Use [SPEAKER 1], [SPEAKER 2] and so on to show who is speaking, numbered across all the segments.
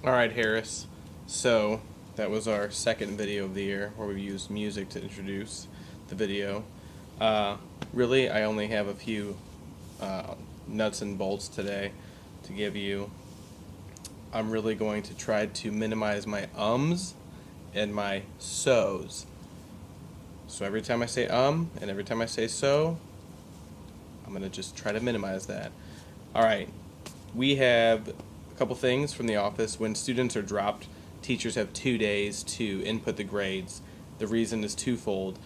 [SPEAKER 1] Alright, Harris. So, that was our second video of the year where we used music to introduce the video. Uh, really, I only have a few uh, nuts and bolts today to give you. I'm really going to try to minimize my ums and my so's. So every time I say and every time I say so, I'm going to just try to minimize that. Alright, we have a couple things from the office. When students are dropped, teachers have 2 days to input the grades. The reason is twofold.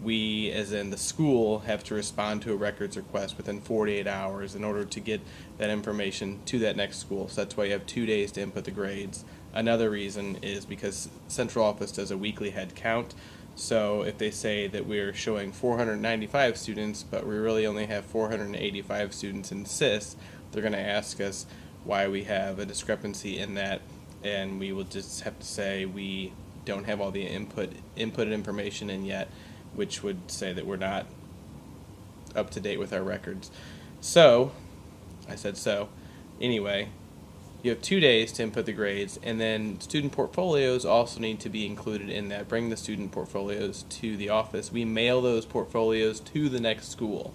[SPEAKER 1] We, as in the school, have to respond to a records request within 48 hours in order to get that information to that next school. So that's why you have 2 days to input the grades. Another reason is because central office does a weekly head count. So if they say that we're showing 495 students, but we really only have 485 students in SIS, they're going to ask us why we have a discrepancy in that, and we will just have to say we don't have all the inputted information in yet, which would say that we're not up to date with our records. So, I said so. Anyway, you have 2 days to input the grades, and then student portfolios also need to be included in that. Bring the student portfolios to the office. We mail those portfolios to the next school.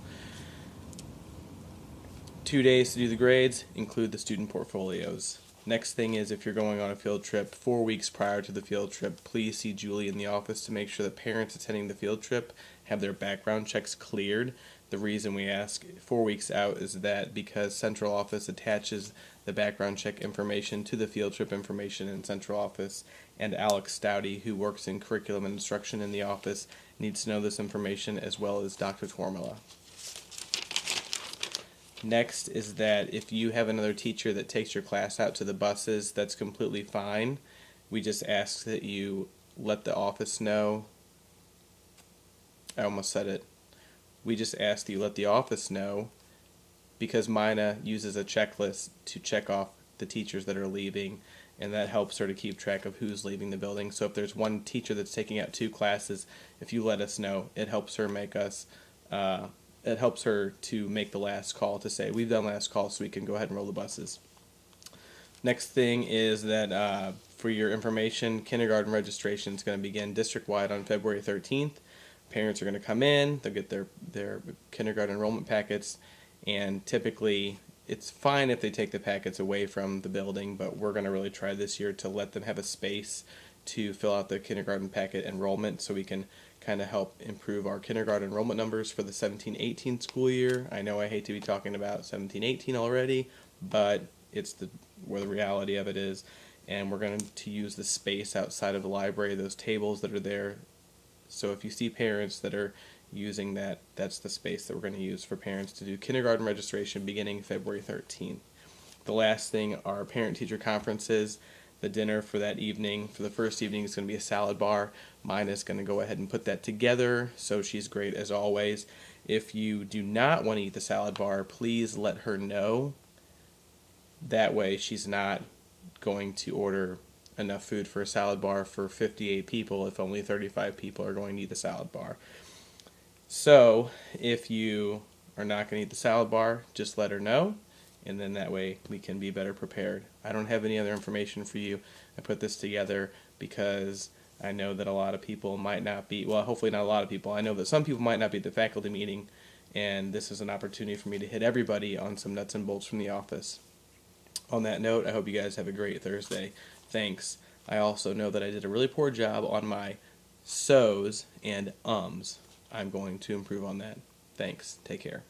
[SPEAKER 1] 2 days to do the grades, include the student portfolios. Next thing is, if you're going on a field trip, 4 weeks prior to the field trip, please see Julie in the office to make sure the parents attending the field trip have their background checks cleared. The reason we ask 4 weeks out is that because central office attaches the background check information to the field trip information in central office, and Alex Stouty, who works in curriculum and instruction in the office, needs to know this information, as well as Dr. Tormala. Next is that if you have another teacher that takes your class out to the buses, that's completely fine. We just ask that you let the office know. I almost said it. We just ask that you let the office know, because Mina uses a checklist to check off the teachers that are leaving, and that helps her to keep track of who's leaving the building. So if there's one teacher that's taking out 2 classes, if you let us know, it helps her to make the last call to say, we've done last call, so we can go ahead and roll the buses. Next thing is that for your information, kindergarten registration is going to begin district-wide on February 13th. Parents are going to come in, they'll get their kindergarten enrollment packets, and typically it's fine if they take the packets away from the building, but we're going to really try this year to let them have a space to fill out the kindergarten packet enrollment, so we can kind of help improve our kindergarten enrollment numbers for the 17-18 school year. I know I hate to be talking about 17-18 already, but it's where the reality of it is, and we're going to use the space outside of the library, those tables that are there. So if you see parents that are using that, that's the space that we're going to use for parents to do kindergarten registration beginning February 13th. The last thing are parent-teacher conferences. The dinner for that evening, for the first evening, is going to be a salad bar. Mine is going to go ahead and put that together, so she's great as always. If you do not want to eat the salad bar, please let her know. That way she's not going to order enough food for a salad bar for 58 people if only 35 people are going to eat the salad bar. So if you are not going to eat the salad bar, just let her know, and then that way we can be better prepared. I don't have any other information for you. I put this together because I know that a lot of people might not be, well, hopefully not a lot of people. I know that some people might not be at the faculty meeting, and this is an opportunity for me to hit everybody on some nuts and bolts from the office. On that note, I hope you guys have a great Thursday. Thanks. I also know that I did a really poor job on my so's and ums. I'm going to improve on that. Thanks. Take care.